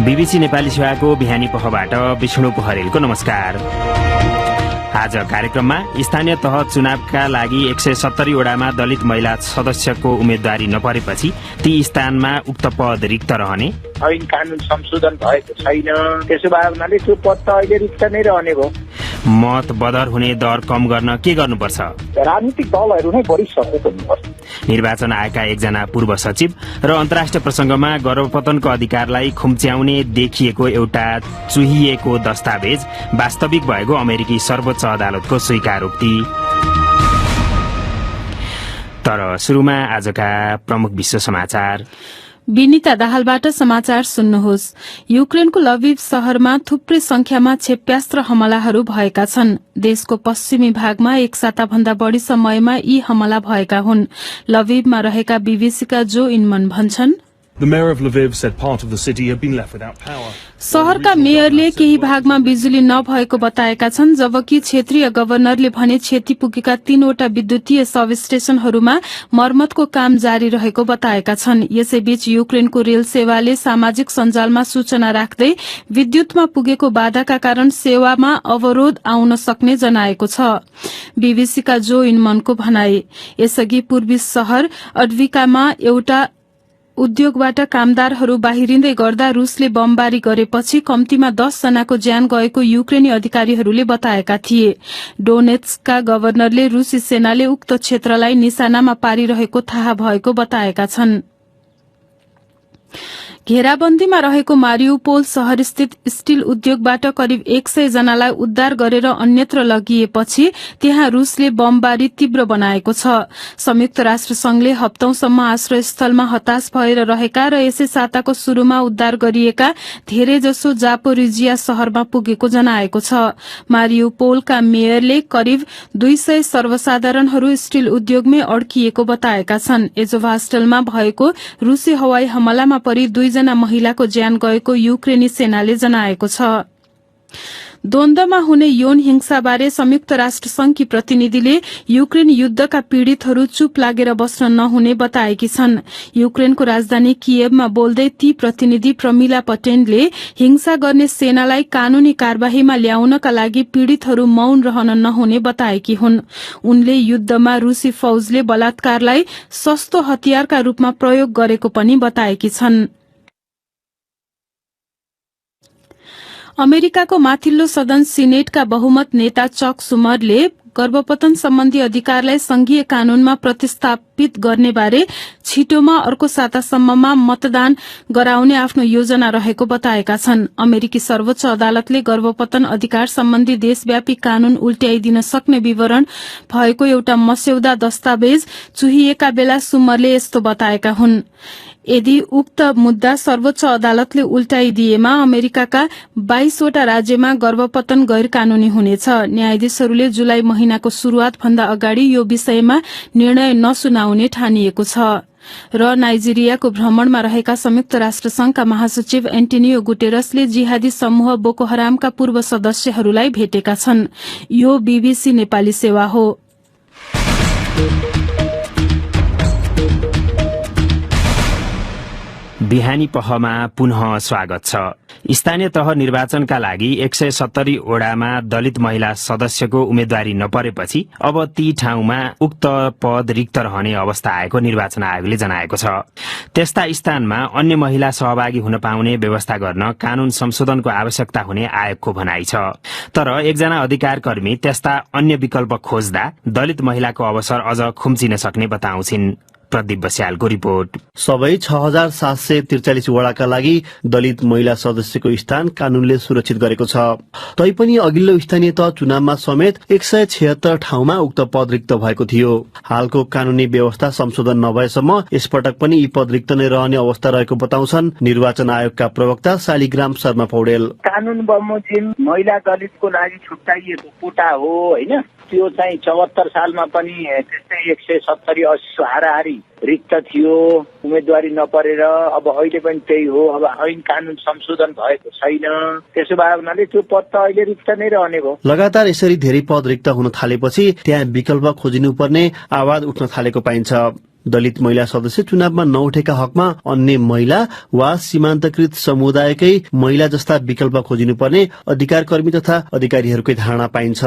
BBC Nepali सेवाको बिहानी पखबाट विष्णु पोखरेलको नमस्कार। आज कार्यक्रममा स्थानीय तह चुनावका लागि 170 वडामा दलित महिला सदस्यको उम्मेदवारी नपरेपछि ती स्थानमा उक्त पद रिक्त रहने, ऐन कानून संशोधन भएको छैन, त्यसो भए हुनाले त्यो पद त अहिले रिक्त नै रहने भयो। मत बदर हुने दर कम गर्न के गर्नुपर्छ? राजनीतिक दलहरू नै बढी सचेत हुनुपर्छ। निर्वाचन आयोगका एकजना पूर्व सचिव र अन्तर्राष्ट्रिय प्रसंगमा गर्भपतनको अधिकारलाई खुम्च्याउने देखिएको एउटा चुहिएको दस्तावेज वास्तविक भएको अमेरिकी सर्वोच्च अदालतको स्वीकारोक्ति। तर सुरुमा आजका प्रमुख विश्व समाचार। विनिता दाहालबाट समाचार सुन्नुहोस्। युक्रेनको लभिभ शहरमा थुप्रै संख्यामा क्षेप्यास्त्र हमलाहरू भएका छन्। देशको पश्चिमी भागमा एक साताभन्दा बढ़ी समयमा यी हमला भएका हुन्। लभिभमा रहेका बीबीसीका जो इनमन भन्छन्, The mayor of Lviv said part of the city had been left without power. शहरका मेयरले केही भागमा बिजुली नभएको बताएका छन्, जबकि क्षेत्रीय गभर्नरले भने क्षति पुगेका 3वटा विद्युतीय सब स्टेशनहरूमा मर्मतको काम जारी रहेको बताएका छन्। यसैबीच युक्रेनको रेल सेवाले सामाजिक सञ्जालमा सूचना राख्दै विद्युतमा पुगेको बाधाका कारण सेवामा अवरोध आउन सक्ने जनाएको छ। बीबीसीका जो इनमनको भनाई। यसअघि पूर्वी शहर अड्विकामा एउटा उद्योगबाट कामदारहरू बाहिरिँदै गर्दा रूसले बमबारी गरेपछि कम्तीमा 10 जनाको ज्यान गएको युक्रेनी अधिकारीहरूले बताएका थिए। डोनेट्स्कका गभर्नरले रूसी सेनाले उक्त क्षेत्रलाई निशानामा पारिरहेको थाहा भएको बताएका छन्। घेराबन्दीमा रहेको मारिउपोल शहरस्थित स्टील उद्योगबाट करिब 100 जनालाई उद्धार गरेर अन्यत्र लगिएपछि त्यहाँ रूसले बमबारी तीव्र बनाएको छ। संयुक्त राष्ट्र संघले हप्तौंसम्म आश्रयस्थलमा हताश भएर रहेका र यसै साताको शुरूमा उद्धार गरिएका धेरैजसो जापोरिजिया शहरमा पुगेको जनाएको छ। मारिउपोलका मेयरले करिब 200 सर्वसाधारणहरू स्टील उद्योगमै अड्किएको बताएका छन्। एजोभास्टलमा भएको रूसी हवाई हमलामा परि 2 जना महिलाको ज्यान गएको युक्रेनी सेनाले जनाएको छ। द्वन्द्वमा हुने यौन हिंसाबारे संयुक्त राष्ट्र संघकी प्रतिनिधिले युक्रेन युद्धका पीड़ितहरू चुप लागेर बस्न नहुने बताएकी छन्। युक्रेनको राजधानी कियवमा बोल्दै ती प्रतिनिधि प्रमिला पटेलले हिंसा गर्ने सेनालाई कानूनी कार्यवाहीमा ल्याउनका लागि पीड़ितहरू मौन रहन नहुने बताएकी हुन्। उनले युद्धमा रूसी फौजले बलात्कारलाई सस्तो हतियारका रूपमा प्रयोग गरेको पनि बताएकी छन्। अमेरिकाको माथिल्लो सदन सिनेटका बहुमत नेता चक सुमरले गर्भपतन सम्बन्धी अधिकारलाई संघीय कानूनमा प्रतिस्थापित गर्ने बारे छिटोमा अर्को सातासम्ममा मतदान गराउने आफ्नो योजना रहेको बताएका छन्। अमेरिकी सर्वोच्च अदालतले गर्भपतन अधिकार सम्बन्धी देशव्यापी कानून उल्ट्याइदिन सक्ने विवरण भएको एउटा मस्यौदा दस्तावेज चुहिएका बेला सुमरले यस्तो बताएका हुन्। यदि उक्त मुद्दा सर्वोच्च अदालतले उल्टाइदिएमा अमेरिकाका 22वटा राज्यमा गर्भपतन गैर कानूनी हुनेछ। न्यायाधीशहरूले जुलाई महिनाको शुरूआत भन्दा अगाडि यो विषयमा निर्णय नसुनाउने ठानिएको छ। र नाइजेरियाको भ्रमणमा रहेका संयुक्त राष्ट्र संघका महासचिव एन्टोनियो गुटेरसले जिहादी समूह बोको हरामका पूर्व सदस्यहरूलाई भेटेका छन्। यो बीबीसी नेपाली सेवा हो। बिहानी पहमा पुनः स्वागत छ। स्थानीय तह निर्वाचनका लागि 170 वडामा दलित महिला सदस्यको उम्मेदवारी नपरेपछि अब ती ठाउँमा उक्त पद रिक्त रहने अवस्था आएको निर्वाचन आयोगले जनाएको छ। त्यस्ता स्थानमा अन्य महिला सहभागी हुन पाउने व्यवस्था गर्न कानून संशोधनको आवश्यकता हुने आयोगको भनाइ छ। तर एकजना अधिकार कर्मी त्यस्ता अन्य विकल्प खोज्दा दलित महिलाको अवसर अझ खुम्चिन सक्ने बताउँछिन्। प्रदीप बस्यालको रिपोर्ट। सबै 6743 वडाका लागि दलित महिला सदस्यको स्थान कानूनले सुरक्षित गरेको छ। तैपनि अघिल्लो स्थानीय तह चुनावमा समेत 176 ठाउँमा उक्त पद रिक्त भएको थियो। हालको कानूनी व्यवस्था संशोधन नभएसम्म यसपटक पनि यी पद रिक्त नै रहने अवस्था रहेको बताउँछन् निर्वाचन आयोगका प्रवक्ता शालिग्राम शर्मा पौडेल। कानून बमोजिम महिला दलितको लागि छुट्याइएको कोटा हो हैन, त्यो चाहिँ 74 सालमा पनि त्यस्तै 170-80 हाराहारी रिक्त थियो, उम्मेदवारी नपरेर। अब अहिले पनि त्यही हो। अब ऐन कानून संशोधन भएको छैन, त्यसो भए हुनाले त्यो पद त अहिले रिक्त नै रहने भयो। लगातार यसरी धेरै पद रिक्त हुन थालेपछि त्यहाँ विकल्प खोजिनुपर्ने आवाज उठ्न थालेको पाइन्छ। दलित महिला सदस्य चुनावमा नउठेका हकमा अन्य महिला वा सीमान्तकृत समुदायकै महिला जस्ता विकल्प खोजिनुपर्ने अधिकार कर्मी तथा अधिकारीहरूकै धारणा पाइन्छ।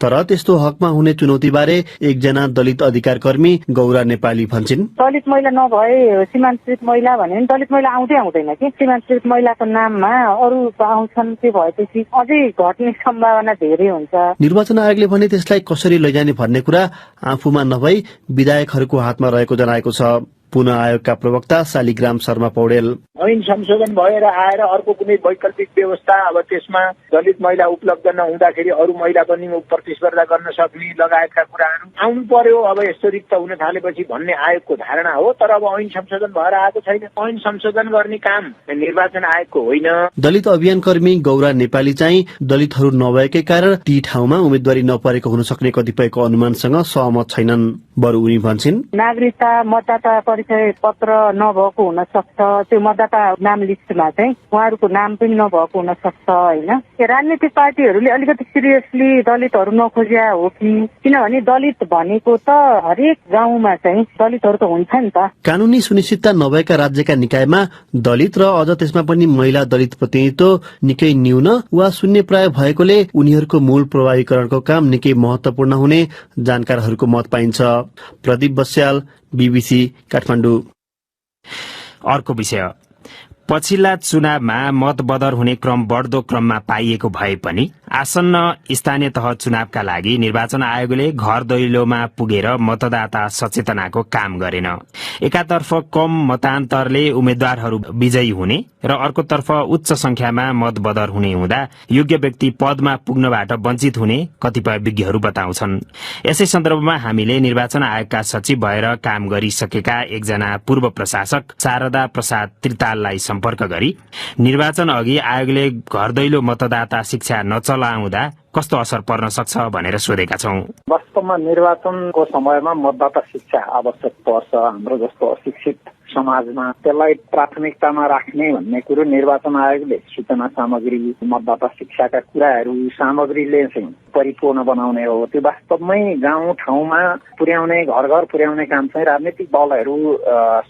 तर त्यस्तो हकमा हुने चुनौतीबारे एकजना दलित अधिकार कर्मी गौरा नेपाली भन्छन्। दलित महिला नभए सीमान्तकृत महिला भने दलित महिला आउँदैन कि सीमान्तकृत महिलाको नाममा अरू आउँछन्। त्यो भएपछि अझै घट्ने सम्भावना धेरै हुन्छ। निर्वाचन आयोगले भने त्यसलाई कसरी लैजाने भन्ने कुरा आफूमा नभई विधायकहरूको हातमा रहेको जनाएको छ। पुनः आयोगका प्रवक्ता शालिग्राम शर्मा पौडेल ऐन संशोधन भएर आएर अर्को कुनै वैकल्पिक व्यवस्था अब त्यसमा दलित महिला उपलब्ध नहुँदाखेरि अरू महिला पनि प्रतिस्पर्धा गर्न सक्ने लगायतका कुराहरू आउनु पर्यो। अब यस्तो रिक्त हुन थालेपछि भन्ने आयोगको धारणा हो। तर अब ऐन संशोधन भएर आएको छैन। ऐन संशोधन गर्ने काम निर्वाचन आयोगको होइन। दलित अभियान कर्मी गौरा नेपाली चाहिँ दलितहरू नभएकै कारण ती ठाउँमा उम्मेदवारी नपरेको हुन सक्ने कतिपयको अनुमानसँग सहमत छैनन्। बरु उनी भन्छन्, नागरिकता मतदाता परिचय पत्र नभएको हुन सक्छ। त्यो मतदाता नाम लिस्टमा चाहिँ उहाँहरूको नाम पनि नभएको हुन सक्छ होइन। राजनीतिक पार्टीहरूले अलिकति सिरियसली दलितहरू नखोजिया हो कि? किनभने दलित भनेको त हरेक गाउँमा चाहिँ दलितहरू त हुन्छ नि त। कानूनी सुनिश्चितता नभएका राज्यका निकायमा दलित र अझ त्यसमा पनि महिला दलित प्रतिनिधित्व निकै न्यून वा शून्य प्राय भएकोले उनीहरूको मूल प्रभावीकरणको काम निकै महत्वपूर्ण हुने जानकारहरूको मत पाइन्छ। प्रदीप बस्याल, बीबीसी काठमाडौँ। अर्को विषय, पछिल्ला चुनावमा मतबदर हुने क्रम बढ्दो क्रममा पाइएको भए पनि आसन्न स्थानीय तह चुनावका लागि निर्वाचन आयोगले घर दैलोमा पुगेर मतदाता सचेतनाको काम गरेन। एकातर्फ कम मतान्तरले उम्मेद्वारहरू विजयी हुने र अर्कोतर्फ उच्च संख्यामा मतबदर हुने हुँदा योग्य व्यक्ति पदमा पुग्नबाट वञ्चित हुने कतिपय विज्ञहरू बताउँछन्। यसै सन्दर्भमा हामीले निर्वाचन आयोगका सचिव भएर काम गरिसकेका एकजना पूर्व प्रशासक शारदा प्रसाद त्रिताललाई सम्पर्क गरी निर्वाचन अघि आयोगले घर दैलो मतदाता शिक्षा नचलाउँदा कस्तो असर पर्न सक्छ भनेर सोधेका छौं। वास्तवमा निर्वाचनको समयमा मतदाता शिक्षा आवश्यक पर्छ। हाम्रो जस्तो अशिक्षित समाजमा त्यसलाई प्राथमिकतामा राख्ने भन्ने कुरो निर्वाचन आयोगले सूचना सामग्री मतदाता शिक्षाका कुराहरू सामग्रीले चाहिँ परिपूर्ण बनाउने हो। त्यो वास्तवमै गाउँ ठाउँमा पुर्याउने घर घर पुर्याउने काम चाहिँ राजनीतिक दलहरू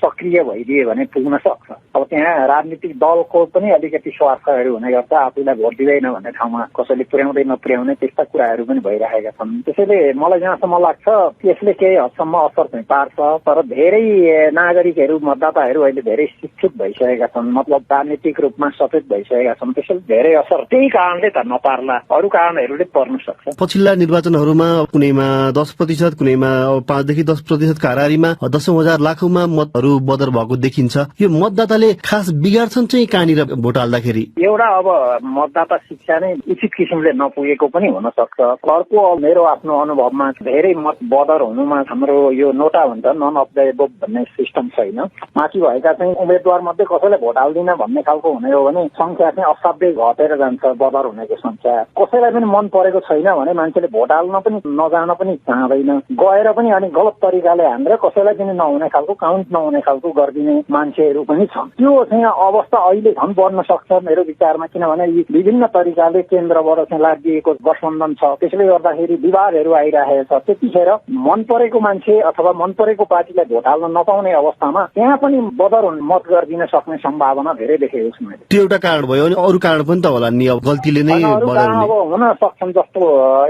सक्रिय भइदिए भने पुग्न सक्छ। अब त्यहाँ राजनीतिक दलको पनि अलिकति स्वार्थहरू हुने गर्छ। आफूलाई भोट दिँदैन भन्ने ठाउँमा कसैले पुर्याउँदै नपुर्याउने त्यस्ता कुराहरू पनि भइरहेका छन्। त्यसैले मलाई जहाँसम्म लाग्छ यसले केही हदसम्म असर चाहिँ पार्छ। तर धेरै नागरिकहरू मतदाताहरू अहिले धेरै शिक्षित भइसकेका छन्, मतलब राजनीतिक रूपमा सचेत भइसकेका छन्। त्यसैले धेरै असर त्यही कारणले त नपार्ला, अरू कारणहरूले पर्न सक्छ। पछिल्ला निर्वाचनहरूमा कुनैमा 10%, कुनैमा 5 देखि 10% हाराहारीमा 10,000 लाखौंमा मतहरू बदर भएको देखिन्छ। यो मतदाताले खास बिगार्छन् चाहिँ कहाँनिर भोट हाल्दाखेरि? एउटा अब मतदाता शिक्षा नै उचित किसिमले नपुगेको पनि हुन सक्छ। अर्को मेरो आफ्नो अनुभवमा धेरै मत बदर हुनुमा हाम्रो यो नोटा भन्छ नन अफ द एबोभ भन्ने सिस्टम छैन। माथि भएका चाहिँ उम्मेद्वार मध्ये कसैलाई भोट हाल्दिन भन्ने खालको हुने हो भने संख्या चाहिँ असाध्यै घटेर जान्छ बदर हुनेको संख्या। कसैलाई पनि मन परेको छैन भने मान्छेले भोट हाल्न पनि नजान पनि चाहँदैन। गएर पनि अनि गलत तरिकाले हालेर कसैलाई पनि नहुने खालको काउन्ट नहुने खालको गरिदिने मान्छेहरू पनि छन्। त्यो चाहिँ अवस्था अहिले झन् बढ्न सक्छ मेरो विचारमा। किनभने यी विभिन्न तरिकाले केन्द्रबाट चाहिँ लागिएको गठबन्धन छ, त्यसले गर्दाखेरि विवादहरू आइरहेको छ। त्यतिखेर मन परेको मान्छे अथवा मन परेको पार्टीलाई भोट हाल्न नपाउने अवस्थामा त्यहाँ पनि बदर मत गरिदिन सक्ने सम्भावना धेरै देखेको छु मैले। त्यो एउटा कारण भयो अनि अरू कारण पनि त होला नि? अब गल्तीले नै अब हुन सक्छन्। जस्तो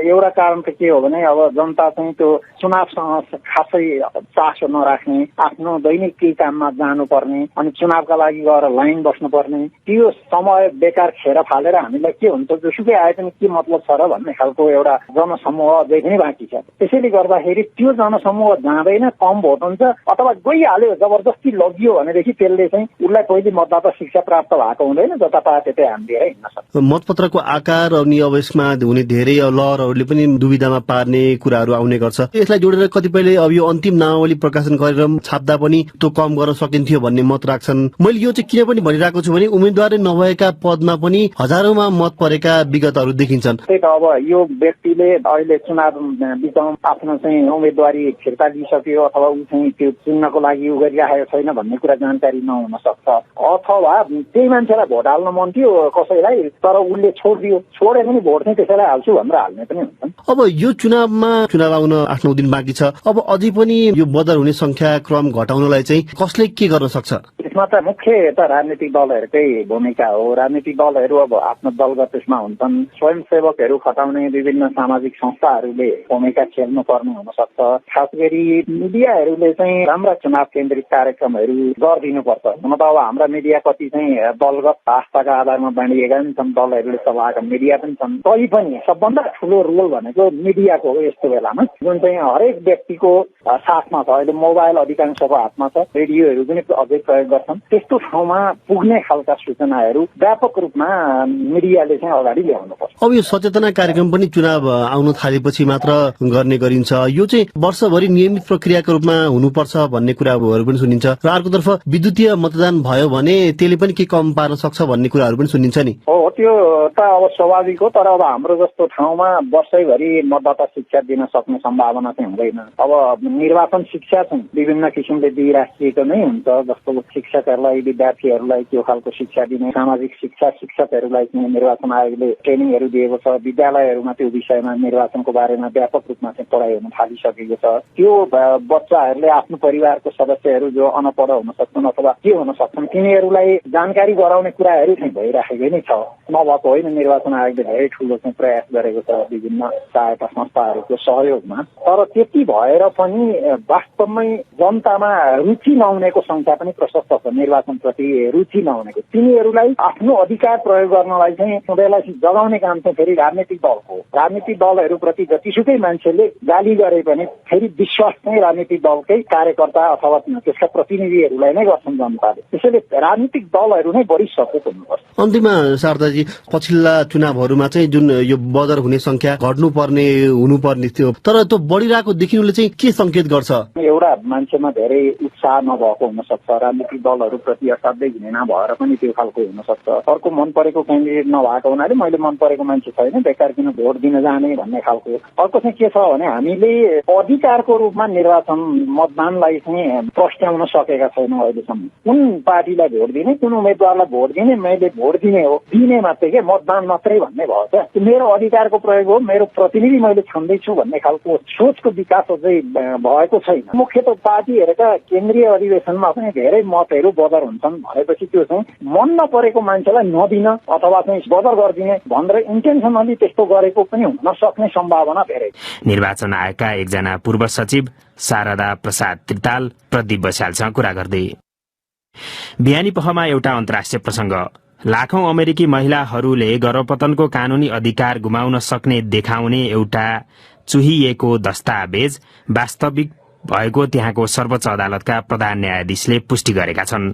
एउटा कारण त के हो भने अब जनता चाहिँ त्यो चुनावसँग खासै चासो नराख्ने, आफ्नो दैनिक केही काममा जानुपर्ने अनि चुनावका लागि गएर लाइन बस्नुपर्ने, त्यो समय बेकार खेर फालेर हामीलाई के हुन्छ जोसुकै आए पनि के मतलब छ र भन्ने खालको एउटा जनसमूह अझै पनि बाँकी छ। त्यसैले गर्दाखेरि त्यो जनसमूह जाँदैन, कम भोट हुन्छ अथवा गइहाल्यो जबरजस्ती लगियो भनेदेखि त्यसले चाहिँ उसलाई पहिले मतदाता शिक्षा प्राप्त भएको हुँदैन, जता पाए त्यतै हामी धेरै हिँड्न सक्छ। मतपत्रको आकार अनि अब यसमा हुने धेरै लहरहरूले पनि दुविधामा पार्ने कुराहरू आउने गर्छ। यसलाई जोडेर कतिपयले अब यो अन्तिम नामावली प्रकाशन गरेर छाप्दा पनि त्यो कम गर्न सकिन्थ्यो भन्ने मत राख्छन्। मैले यो चाहिँ किन पनि भनिरहेको छु भने उम्मेदवारै नभएका पदमा पनि हजारौंमा मत परेका विगतहरू देखिन्छन्। त्यही त अब यो व्यक्तिले अहिले चुनाव बिचमा आफ्नो चाहिँ उम्मेदवारी फिर्ता लिइसक्यो अथवा ऊ चाहिँ त्यो चुन्नको लागि उ गरिराखेको छैन भन्ने कुरा जानकारी नहुन सक्छ, अथवा त्यही मान्छेलाई भोट हाल्न मन थियो कसैलाई तर उसले छोडिदियो, छोडे पनि भोट चाहिँ त्यसैलाई हाल्छु भनेर हाल्ने पनि हुन्छन्। अब यो चुनाव आउन 8-9 दिन बाँकी छ, अब अझै पनि यो बदर हुने संख्या क्रम घटाउनलाई चाहिँ कसले के गर्न सक्छ? यसमा त मुख्य त राजनीतिक दलहरूकै भूमिका हो। राजनीतिक दलहरू अब आफ्नो दलगत त्यसमा हुन्छन्, स्वयंसेवकहरू खटाउने विभिन्न सामाजिक संस्थाहरूले भूमिका खेल्नु पर्ने हुन सक्छ। खास गरी मिडियाहरूले चाहिँ राम्रा चुनाव केन्द्रित कार्यक्रमहरू गरिदिनुपर्छ। हुन त अब हाम्रा मिडिया कति चाहिँ दलगत आस्थाका आधारमा बाँडिएका पनि छन्, दलहरूले चलाएका मिडिया पनि छन्। तै पनि सबभन्दा ठुलो रोल भनेको मिडियाको हो यस्तो बेलामा, जुन चाहिँ हरेक व्यक्तिको साथमा छ। अहिले मोबाइल अधिकांशको हातमा छ, रेडियोहरू पनि अझै प्रयोग गर्छन्। त्यस्तो ठाउँमा पुग्ने खालका सूचनाहरू व्यापक रूपमा मिडियाले चाहिँ अगाडि ल्याउनुपर्छ। अब यो सचेतना कार्यक्रम पनि चुनाव आउन थालेपछि मात्र गर्ने गरिन्छ, यो चाहिँ वर्षभरि नियमित प्रक्रियाको रूपमा हुनुपर्छ भन्ने कुराहरू पनि सुनिन्छ। र अर्कोतर्फ विद्युतीय मतदान भयो भने त्यसले पनि के कम पार्न सक्छ भन्ने कुराहरू पनि सुनिन्छ नि। हो, त्यो त अब स्वाभाविक हो, तर अब हाम्रो जस्तो ठाउँमा वर्षैभरि मतदाता शिक्षा दिन सक्ने सम्भावना चाहिँ हुँदैन। अब निर्वाचन शिक्षा चाहिँ विभिन्न किसिमले दिइराखिएको नै हुन्छ, जस्तो शिक्षकहरूलाई विद्यार्थीहरूलाई त्यो खालको शिक्षा दिने, सामाजिक शिक्षा शिक्षकहरूलाई चाहिँ निर्वाचन आयोगले ट्रेनिङहरू दिएको छ। विद्यालयहरूमा त्यो विषयमा निर्वाचनको बारेमा व्यापक रूपमा चाहिँ पढाइ हुन थालिसकेको छ। त्यो बच्चाहरूले आफ्नो परिवारको सदस्यहरू जो अनपढ हुन सक्छन् अथवा के हुन सक्छन् तिनीहरूलाई जानकारी गराउने कुराहरू चाहिँ भइराखेकै नै छ। नभएको होइन, निर्वाचन आयोगले धेरै ठुलो चाहिँ प्रयास गरेको छ विभिन्न सहायता संस्थाहरूको सहयोगमा। तर त्यति भएर पनि वास्तवमै जनतामा रुचि नहुनेको संख्या पनि प्रशस्त छ। निर्वाचनप्रति रुचि नहुनेको, तिनीहरूलाई आफ्नो अधिकार प्रयोग गर्नलाई चाहिँ उनीहरूलाई जगाउने काम चाहिँ फेरि राजनीतिक दलको हो। राजनीतिक दलहरूप्रति जतिसुकै मान्छेले गाली गरे पनि फेरि विश्वास चाहिँ राजनीतिक दलकै कार्यकर्ता अथवा त्यसका प्रतिनिधिहरूलाई नै गर्छन् जनताले। त्यसैले राजनीतिक दलहरू नै बढी सचेत हुनुपर्छ। अन्तिममा शारदाजी, पछिल्ला चुनावहरूमा चाहिँ जुन यो बदर हुने संख्या घट्नुपर्ने हुनुपर्ने थियो, तर त्यो बढिरहेको देखिनुले चाहिँ के संकेत गर्छ? एउटा मान्छेमा धेरै उत्साह नभएको हुन सक्छ, राजनीतिक दलहरूप्रति असाध्यै घृणा भएर पनि त्यो खालको हुन सक्छ। अर्को मन परेको क्यान्डिडेट नभएको हुनाले मैले मन परेको मान्छे छैन, बेकार किन भोट दिन जाने भन्ने खालको। अर्को चाहिँ के छ भने हामीले अधिकारको रूपमा निर्वाचन मतदानलाई चाहिँ प्रस्ट्याउन सकेका छैनौँ अहिलेसम्म। कुन पार्टीलाई भोट दिने, कुन उम्मेद्वारलाई भोट दिने, मैले भोट दिने हो, दिने मात्रै के मतदान मात्रै भन्ने भयो क्या। मेरो अधिकारको प्रयोग हो, मेरो प्रतिनिधि मैले छान्दैछु भन्ने खालको सोचको विकास चाहिँ भएको छैन। मुख्यतः पार्टीहरूका केन्द्रीय अधिवेशनमा पनि धेरै मतहरू बदर हुन्छन् भनेपछि त्यो चाहिँ मन नपरेको मान्छेलाई नदिन अथवा चाहिँ बदर गरिदिने भनेर इन्टेन्सनली त्यस्तो गरेको पनि हुन सक्ने सम्भावना धेरै। निर्वाचन आयोगका एकजना पूर्व सचिव शारदा प्रसाद त्रिताल प्रदीप बस्यालसँग कुरा गर्दै। बिहानी पहमा एउटा अन्तर्राष्ट्रिय प्रसंग। लाखौं अमेरिकी महिलाहरूले गर्भपतनको कानूनी अधिकार गुमाउन सक्ने देखाउने एउटा चुहिएको दस्तावेज वास्तविक भएको त्यहाँको सर्वोच्च अदालतका प्रधान न्यायाधीशले पुष्टि गरेका छन्।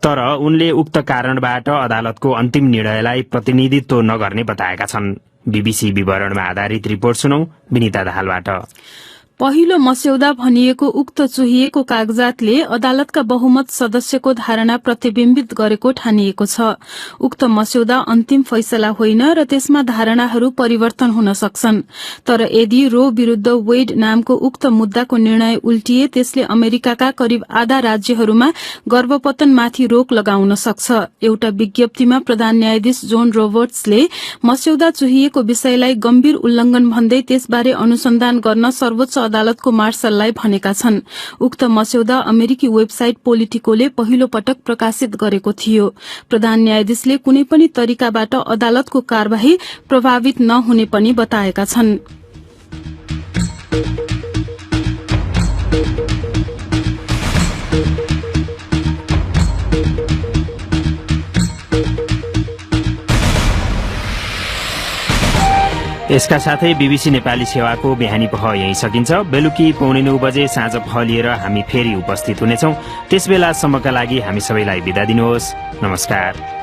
तर उनले उक्त कारणबाट अदालतको अन्तिम निर्णयलाई प्रतिनिधित्व नगर्ने बताएका छन्। बीबीसी विवरणमा आधारित रिपोर्ट सुनौ विनिता दाहालबाट। पहिलो मस्यौदा भनिएको उक्त चुहिएको कागजातले अदालतका बहुमत सदस्यको धारणा प्रतिबिम्बित गरेको ठानिएको छ। उक्त मस्यौदा अन्तिम फैसला होइन र त्यसमा धारणाहरू परिवर्तन हुन सक्छन्। तर यदि रो विरूद्ध वेड नामको उक्त मुद्दाको निर्णय उल्टिए त्यसले अमेरिकाका करिब आधा राज्यहरूमा गर्भपतनमाथि रोक लगाउन सक्छ। एउटा विज्ञप्तिमा प्रधान न्यायाधीश जोन रोबर्ट्सले मस्यौदा चुहिएको विषयलाई गम्भीर उल्लंघन भन्दै त्यसबारे अनुसन्धान गर्न सर्वोच्च अदालतको मार्शललाई भनेका छन्। उक्त मस्यौदा अमेरिकी वेबसाइट पोलिटिकोले पहिलो पटक प्रकाशित गरेको थियो। प्रधान न्यायाधीशले कुनै पनि तरिकाबाट अदालतको कार्यवाही प्रभावित नहुने पनि बताएका छन्। यसका साथै बीबीसी नेपाली सेवाको बिहानी पह यही सकिन्छ। बेलुकी 9:15 बजे साँझ पह लिएर हामी फेरि उपस्थित हुनेछौं। त्यसबेलासम्मका लागि हामी सबैलाई बिदा दिनुहोस्। नमस्कार।